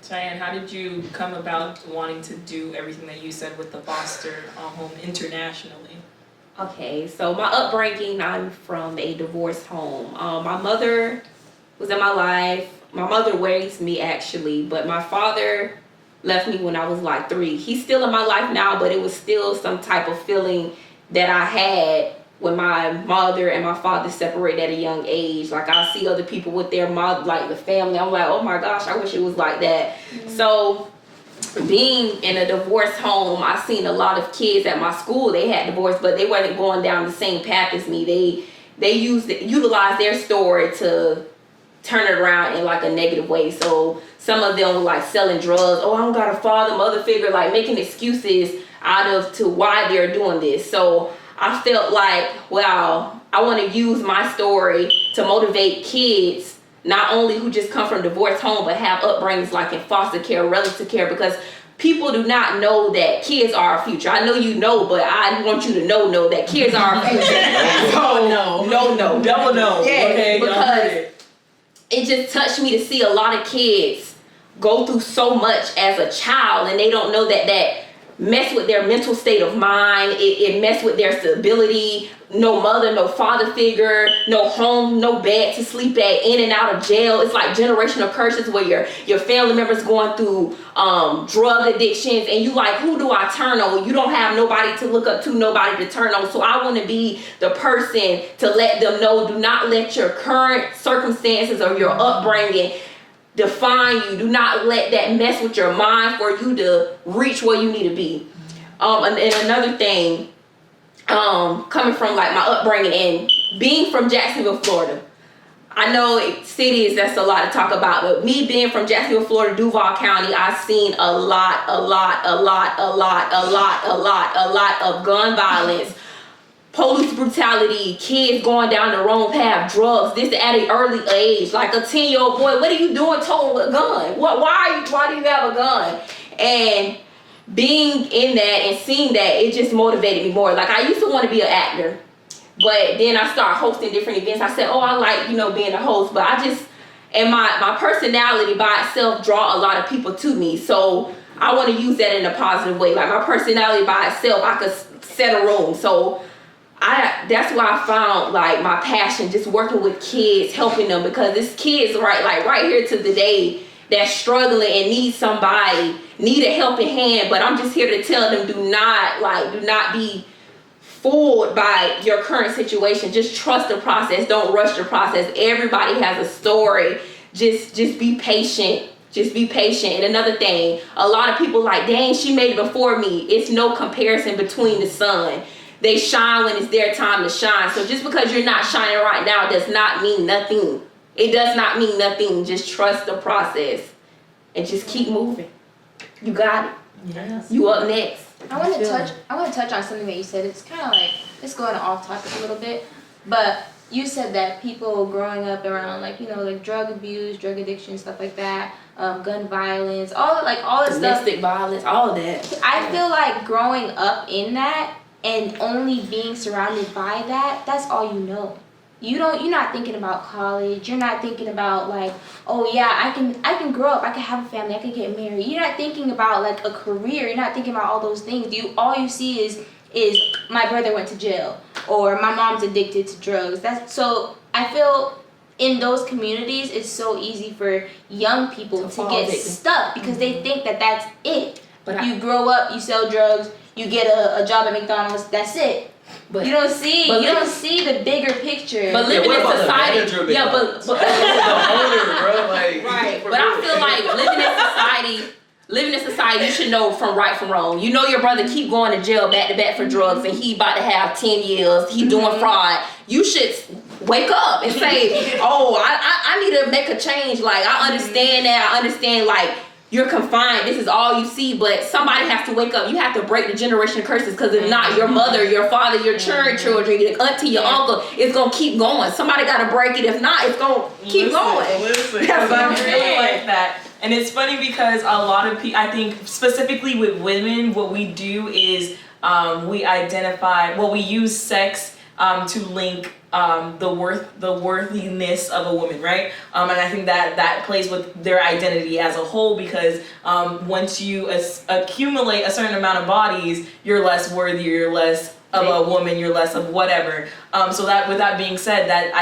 Cheyenne, how did you come about wanting to do everything that you said with the foster home internationally? Okay, so my upbringing, I'm from a divorced home. My mother was in my life. My mother raised me actually, but my father left me when I was like 3. He's still in my life now, but it was still some type of feeling that I had when my mother and my father separated at a young age. Like, I see other people with their mother, like the family, I'm like, oh my gosh, I wish it was like that. So being in a divorced home, I seen a lot of kids at my school, they had divorced, but they weren't going down the same path as me. They utilized their story to turn it around in like a negative way. So some of them were like selling drugs. Oh, I don't got a father, mother figure, like making excuses out of to why they're doing this. So I felt like, wow, I want to use my story to motivate kids, not only who just come from divorced home, but have upbringings like in foster care, relative care, because people do not know that kids are our future. I know you know, but I want you to know that kids are our future. No. Double no. Yeah, okay, because it just touched me to see a lot of kids go through so much as a child, and they don't know that mess with their mental state of mind. It mess with their stability. No mother, no father figure, no home, no bed to sleep at, in and out of jail. It's like generational curses where your family members going through drug addictions, and you like, who do I turn on? You don't have nobody to look up to, nobody to turn on. So I want to be the person to let them know, do not let your current circumstances or your upbringing define you. Do not let that mess with your mind for you to reach where you need to be. And another thing, coming from like my upbringing and being from Jacksonville, Florida. I know cities, that's a lot to talk about, but me being from Jacksonville, Florida, Duval County, I've seen a lot of gun violence, police brutality, kids going down the wrong path, drugs, this at an early age. Like a 10-year-old boy, what are you doing towing with a gun? Why do you have a gun? And being in that and seeing that, it just motivated me more. Like I used to want to be an actor, but then I started hosting different events. I said, oh, I like, being a host, but and my personality by itself draw a lot of people to me. So I want to use that in a positive way. Like my personality by itself, I could set a room. So that's why I found like my passion, just working with kids, helping them, because it's kids right here to the day that's struggling and need a helping hand. But I'm just here to tell them, do not be fooled by your current situation. Just trust the process. Don't rush the process. Everybody has a story. Just be patient. Just be patient. And another thing, a lot of people like, dang, she made it before me. It's no comparison between the sun. They shine when it's their time to shine. So just because you're not shining right now does not mean nothing. It does not mean nothing. Just trust the process and just keep moving. You got it. Yes. You up next. I want to touch on something that you said. It's kind of like, it's going off topic a little bit, but you said that people growing up around like drug abuse, drug addiction, stuff like that, gun violence, all that stuff. Domestic violence, all of that. I feel like growing up in that and only being surrounded by that, that's all you know. You're not thinking about college. You're not thinking about like, oh yeah, I can grow up, I can have a family, I can get married. You're not thinking about like a career. You're not thinking about all those things. All you see is my brother went to jail, or my mom's addicted to drugs. So I feel in those communities, it's so easy for young people to get stuck because they think that that's it. But you grow up, you sell drugs, you get a job at McDonald's, that's it. But you don't see the bigger picture. But living in society, the owner, bro. Like, right. But I feel like living in society, you should know from right from wrong. You know your brother keep going to jail back to back for drugs, and he about to have 10 years. He doing fraud. You should wake up and say, oh, I need to make a change. Like I understand that. I understand like. You're confined. This is all you see, but somebody has to wake up. You have to break the generation curses, because if not, your mother, your father, your children, your auntie, your uncle, it's gonna keep going. Somebody gotta break it. If not, it's gonna keep going. Listen, because I really like that. And it's funny because a lot of people, I think specifically with women, what we do is we use sex to link the worthiness of a woman, right? And I think that plays with their identity as a whole, because once you accumulate a certain amount of bodies, you're less worthy, you're less of a woman, you're less of whatever. So that, with that being said, that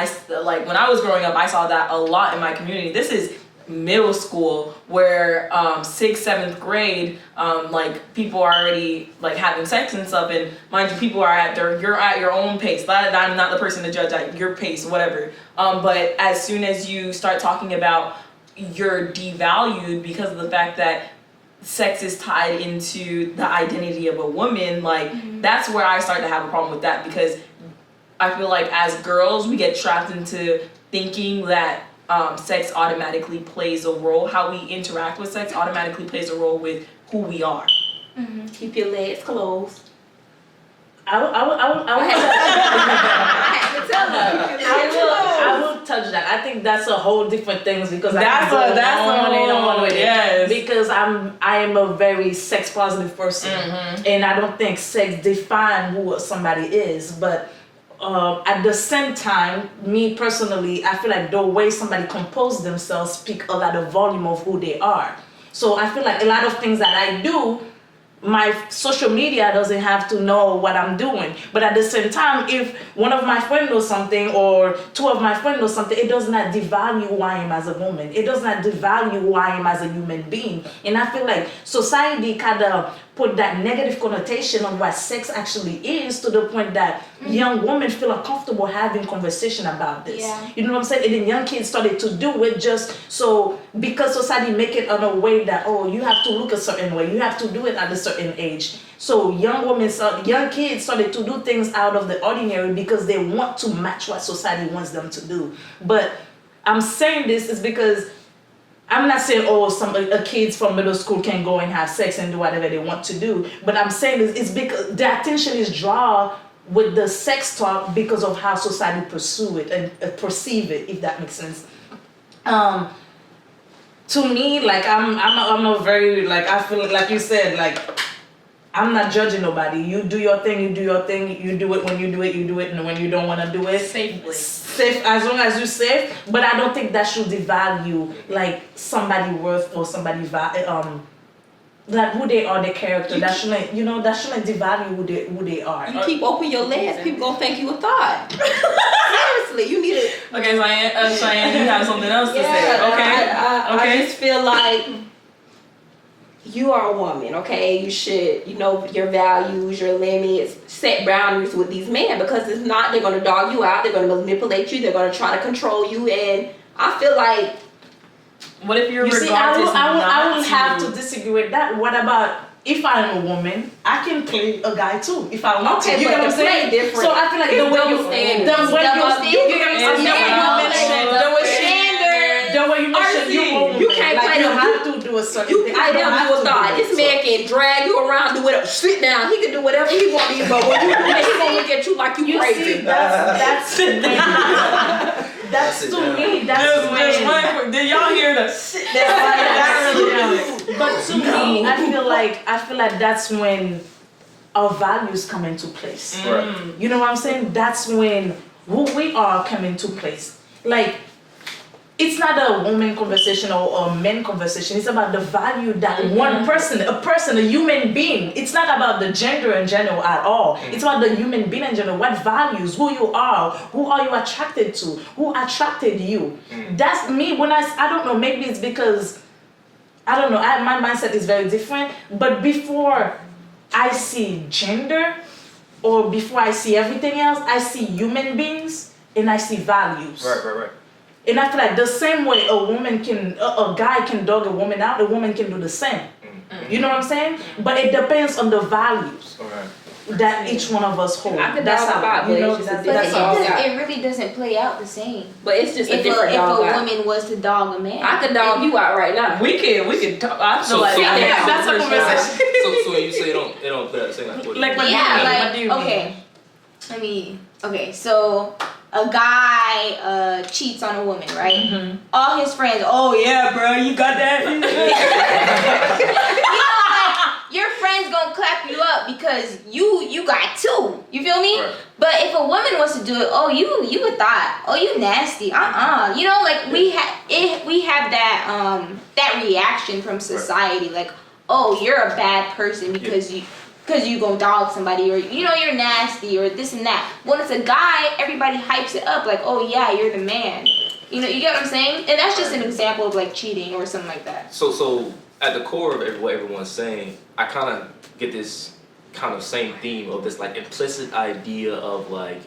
when I was growing up, I saw that a lot in my community. This is middle school, where 6th, 7th grade, like people are already like having sex and stuff, and mind you, people are you're at your own pace. I'm not the person to judge at your pace, whatever. But as soon as you start talking about you're devalued because of the fact that sex is tied into the identity of a woman, like that's where I start to have a problem with that, because I feel like as girls we get trapped into thinking that sex automatically plays a role. How we interact with sex automatically plays a role with who we are. Keep your legs closed. I will touch that. I think that's a whole different thing, because That's a whole with it. Yes. Because I am a very sex positive person, and I don't think sex defines who somebody is, but at the same time, me personally, I feel like the way somebody composes themselves speak a lot of volume of who they are. So I feel like a lot of things that I do, my social media doesn't have to know what I'm doing. But at the same time, if one of my friends knows something, or two of my friends know something, it does not devalue who I am as a woman. It does not devalue who I am as a human being. And I feel like society kind of put that negative connotation on what sex actually is, to the point that young women feel uncomfortable having conversation about this. Yeah. You know what I'm saying? And then young kids started to do it just so, because society make it in a way that, oh, you have to look a certain way, you have to do it at a certain age. So young kids started to do things out of the ordinary because they want to match what society wants them to do. But I'm saying this is because I'm not saying a kids from middle school can go and have sex and do whatever they want to do. But I'm saying it's because the attention is drawn with the sex talk because of how society pursue it and perceive it, if that makes sense. To me, like I'm a very, like, I feel like you said, like, I'm not judging nobody. You do your thing, you do your thing, you do it when you do it, and when you don't want to do it. Safely. Safe, as long as you're safe. But I don't think that should devalue, like, somebody worth or somebody, like, who they are, their character. That shouldn't, that shouldn't devalue who they are. You keep open your legs, people gonna think you a thought. Seriously, you need to. Okay, Cheyenne, you have something else to say. Okay. I just feel like you are a woman, okay? You should, know your values, your limits, set boundaries with these men, because if not, they're gonna dog you out, they're gonna manipulate you, they're gonna try to control you, and I feel like. What if you're You see, I will have to disagree with that. What about if I'm a woman? I can play a guy too if I want to. You get what I'm saying? Different. So I feel like the way you mentioned the way you mentioned you can't like play you them. have to do a certain You thing. I don't have to thought. This man can drag you around, do whatever. Sit down. He can do whatever he want to do, but when you do it, he gonna look at you like you crazy. See, that's to me. That's when. Did y'all hear that? But to me, I feel like that's when our values come into place. Right. You know what I'm saying? That's when who we are come into place. Like, it's not a woman conversation or a men conversation. It's about the value that one person, a human being. It's not about the gender in general at all. It's about the human being in general. What values, who you are you attracted to, who attracted you. That's me. When I don't know, maybe it's because, I don't know, my mindset is very different. But before I see gender, or before I see everything else, I see human beings and I see values. Right. And I feel like the same way a guy can dog a woman out, a woman can do the same. You know what I'm saying? But it depends on the values that each one of us hold. I could That's dog how, about you know, it. that's how. It really doesn't play out the same. But it's just a If different dog a out. woman was to dog a man, I could dog you out right now. We can talk. I feel So- like so- that's a so- conversation. So when you say it don't play out the same, like what? Like what yeah, do you mean? like okay. So a guy cheats on a woman, right? All his friends, oh yeah, bro, you got that. Your friends gonna clap you up because you got two. You feel me? Right. But if a woman wants to do it, oh you a thought, oh you nasty, You know, like we have that reaction from society, like, oh, you're a bad person because you gonna dog somebody, or you're nasty, or this and that. When it's a guy, everybody hypes it up like, oh yeah, you're the man. You get what I'm saying? And that's just an example of like cheating or something like that. So at the core of what everyone's saying, I kind of get this kind of same theme of this like implicit idea of like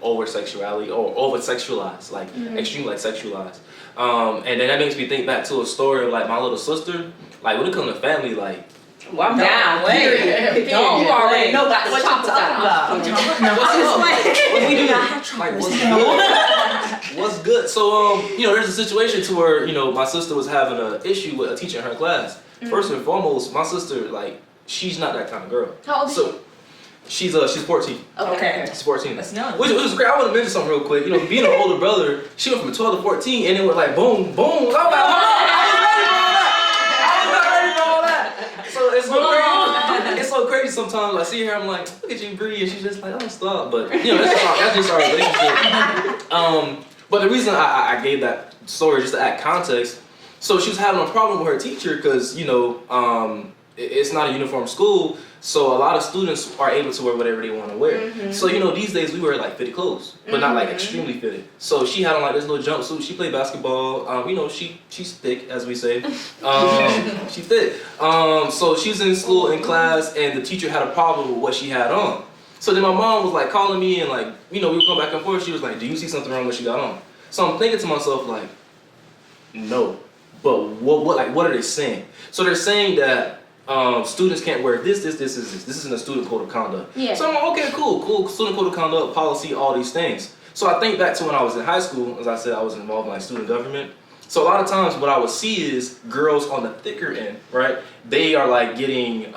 over sexuality or over sexualized, like extremely like sexualized. And then that makes me think back to a story of like my little sister. Like when it comes to family, like. Well, I'm down. Period. You already know about the chocolate about. We do not have chocolate. What's good? So there's a situation to where my sister was having an issue with a teacher in her class. First and foremost, my sister, like, she's not that kind of girl. How old is she? She's 14. Okay. She's 14. That's young. Which was great. I want to mention something real quick. Being an older brother, she went from 12 to 14, and it went like boom, boom. I was like, I was not ready for all that. So it's so crazy. It's so crazy sometimes. I see her, I'm like, look at you, Bree, and she's just like, oh, stop. But that's just our relationship. But the reason I gave that story just to add context. So she was having a problem with her teacher because it's not a uniform school, so a lot of students are able to wear whatever they want to wear. So these days we wear like fitted clothes, but not like extremely fitted. So she had on like this little jumpsuit. She played basketball. She's thick, as we say. She's thick. So she was in school in class, and the teacher had a problem with what she had on. So then my mom was like calling me, and like we were going back and forth. She was like, "Do you see something wrong with what she got on?" So I'm thinking to myself like, no. But what are they saying? So they're saying that students can't wear this. This is in the student code of conduct. Yeah. So I'm like, okay, cool. Student code of conduct, policy, all these things. So I think back to when I was in high school. As I said, I was involved in like student government. So a lot of times what I would see is girls on the thicker end, right? They are like getting,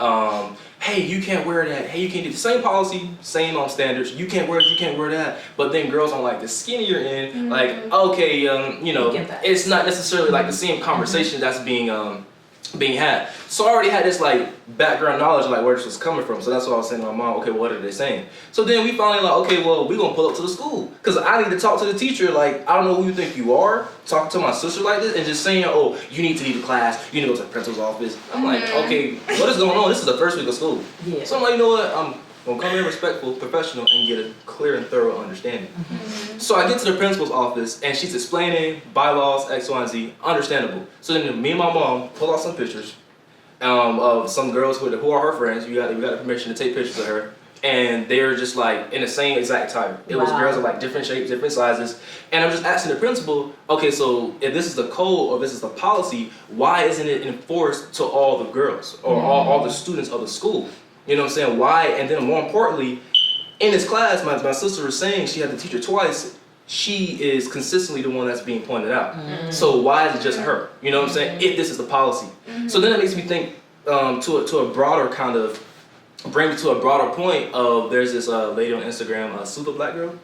hey, you can't wear that. Hey, you can't do the same policy, same standards. You can't wear it, you can't wear that. But then girls on like the skinnier end, like, okay, you know, it's not necessarily like the same conversation that's being had. So I already had this like background knowledge of like where this was coming from. So that's what I was saying to my mom, okay, what are they saying? So then we finally like, okay, well, we're gonna pull up to the school. Cause I need to talk to the teacher, like, I don't know who you think you are, talking to my sister like this and just saying, oh, you need to leave the class, you need to go to the principal's office. I'm like, okay, what is going on? This is the first week of school. Yeah. So I'm like, you know what, I'm gonna come in respectful, professional, and get a clear and thorough understanding. So I get to the principal's office and she's explaining bylaws, X, Y, and Z, understandable. So then me and my mom pull out some pictures of some girls who are her friends. We got permission to take pictures of her. And they're just like in the same exact attire. It was girls of like different shapes, different sizes. And I'm just asking the principal, okay, so if this is the code or this is the policy, why isn't it enforced to all the girls or all the students of the school? You know what I'm saying? Why? And then more importantly, in this class, my sister was saying she had to teach her twice. She is consistently the one that's being pointed out. So why is it just her? You know what I'm saying? If this is the policy. So then it makes me think to a broader kind of, bring me to a broader point of there's this lady on Instagram, Super Black Girl.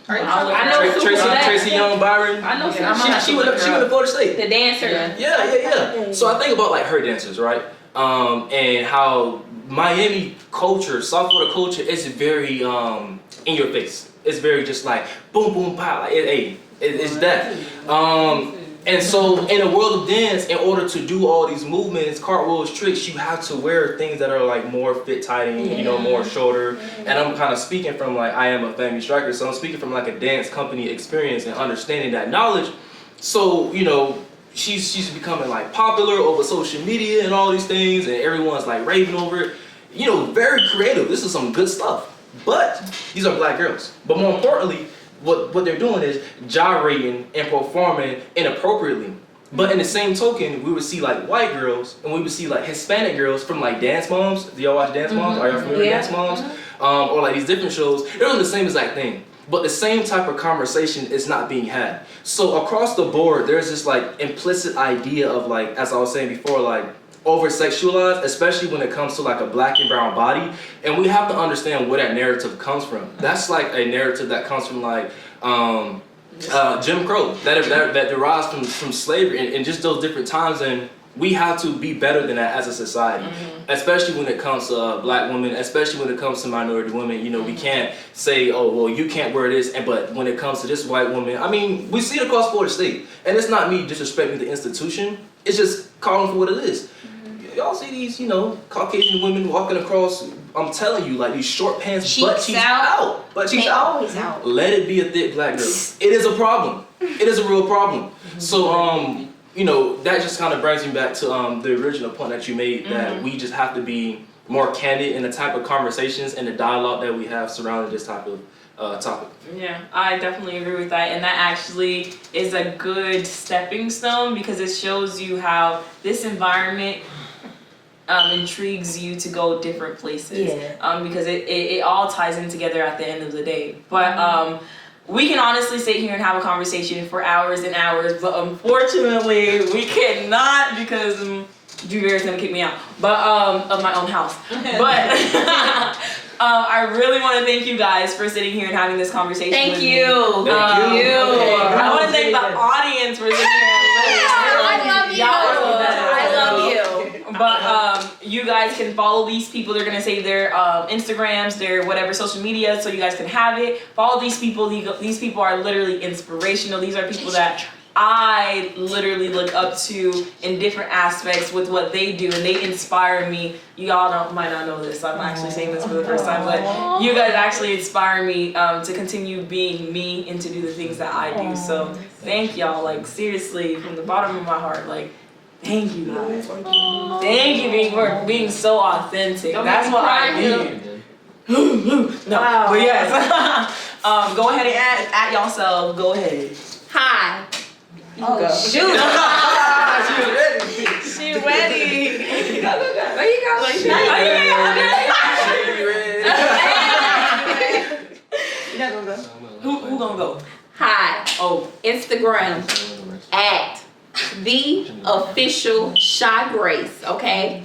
Tracy Young Byron. I know she went to Florida State. The dancer. Yeah. So I think about like her dancers, right? And how Miami culture, South Florida culture is very in your face. It's very just like boom, boom, pow. Like, it's that. And so in the world of dance, in order to do all these movements, cartwheels, tricks, you have to wear things that are like more fit-tighting, you know, more shorter. And I'm kind of speaking from like, I am a family striker, so I'm speaking from like a dance company experience and understanding that knowledge. So, you know, she's becoming like popular over social media and all these things, and everyone's like raving over it. You know, very creative. This is some good stuff. But these are black girls. But more importantly, what they're doing is gyrating and performing inappropriately. But in the same token, we would see like white girls and we would see like Hispanic girls from like Dance Moms. Do y'all watch Dance Moms? Are y'all familiar with Dance Moms? Or like these different shows. They're doing the same exact thing. But the same type of conversation is not being had. So across the board, there's this like implicit idea of like, as I was saying before, like over-sexualized, especially when it comes to like a black and brown body. And we have to understand where that narrative comes from. That's like a narrative that comes from like Jim Crow, that derives from slavery and just those different times. And we have to be better than that as a society, especially when it comes to black women, especially when it comes to minority women. You know, we can't say, oh, well, you can't wear this, but when it comes to this white woman, I mean, we see it across Florida State. And it's not me disrespecting the institution, it's just calling for what it is. Y'all see these, you know, Caucasian women walking across, I'm telling you, like these short pants, butt cheeks out. Butt cheeks out. Always out. Let it be a thick black girl. It is a problem. It is a real problem. So, you know, that just kind of brings me back to the original point that you made, that we just have to be more candid in the type of conversations and the dialogue that we have surrounding this type of topic. Yeah, I definitely agree with that. And that actually is a good stepping stone because it shows you how this environment intrigues you to go different places. Because it all ties in together at the end of the day. But we can honestly sit here and have a conversation for hours and hours, but unfortunately we cannot because Juvier's gonna kick me out. But of my own house. But I really want to thank you guys for sitting here and having this conversation. Thank with you. Me. Thank you. I want to thank the audience for sitting here and listening. I love you. I love you. But you guys can follow these people. They're gonna say their Instagrams, their whatever social media, so you guys can have it. Follow these people. These people are literally inspirational. These are people that I literally look up to in different aspects with what they do, and they inspire me. You all might not know this. I'm actually saying this for the first time, but you guys actually inspire me to continue being me and to do the things that I do. So thank y'all. Like seriously, from the bottom of my heart, like. Thank you guys. Thank you for being so authentic. That's what I need. No, but yes. Go ahead and at yourself. Go ahead. Hi. Oh, Shoot. She ready. She ready. There you go. You're not gonna go. Who gonna go? Hi. Oh, Instagram at the official Shy Grace. Okay.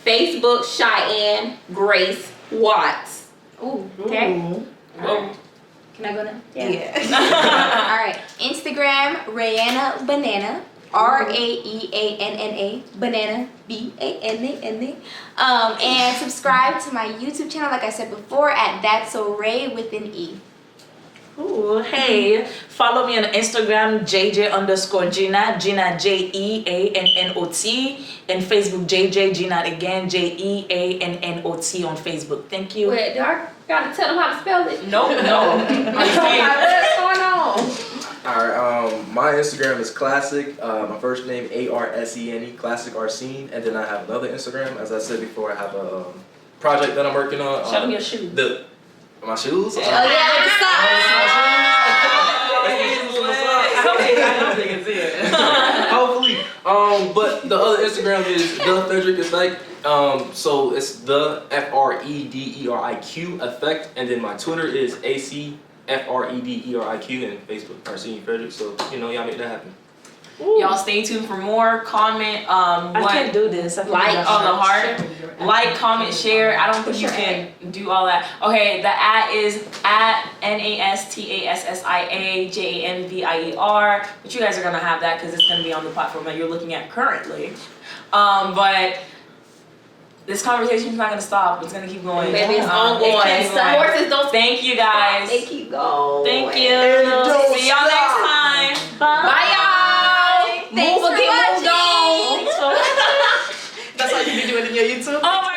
Facebook Cheyenne Grace Watts. Ooh, okay. whoa. Can I go now? Yeah. All right. Instagram, Raeanna Banana. Raeanna Banana Banana. And subscribe to my YouTube channel, like I said before, at ThatsSoRae with an E. Ooh, hey, follow me on Instagram, JJ_Ginat, Gina JEANNOT, and Facebook JJ Ginat again, JEANNOT on Facebook. Thank you. Wait, do I gotta tell them how to spell it? No. What's going on? Alright, my Instagram is classic. My first name ARSENE, classic Arsene, and then I have another Instagram. As I said before, I have a project that I'm working on. Show them your shoes. My shoes? Oh yeah, with the I don't think it's it. Hopefully. But the other Instagram is the Frederick Effect. So it's the FREDERIQ Effect, and then my Twitter is ACFREDERIQ, and Facebook Arsene Frederick. So y'all make that happen. Y'all stay tuned for more. Comment. I can't do this. I can't Like do that. on the heart. Like, comment, share. I don't think you can do all that. Okay, the @ is @NASTASSIAJANVIER. But you guys are gonna have that because it's gonna be on the platform that you're looking at currently. But this conversation is not gonna stop. It's gonna keep going. Baby, it's ongoing. It keeps going. Horses don't Thank you guys. They keep going. Thank you. don't See y'all next time. Bye, y'all. Thanks Move for again, moved watching. on. That's what you be doing in your YouTube? Oh my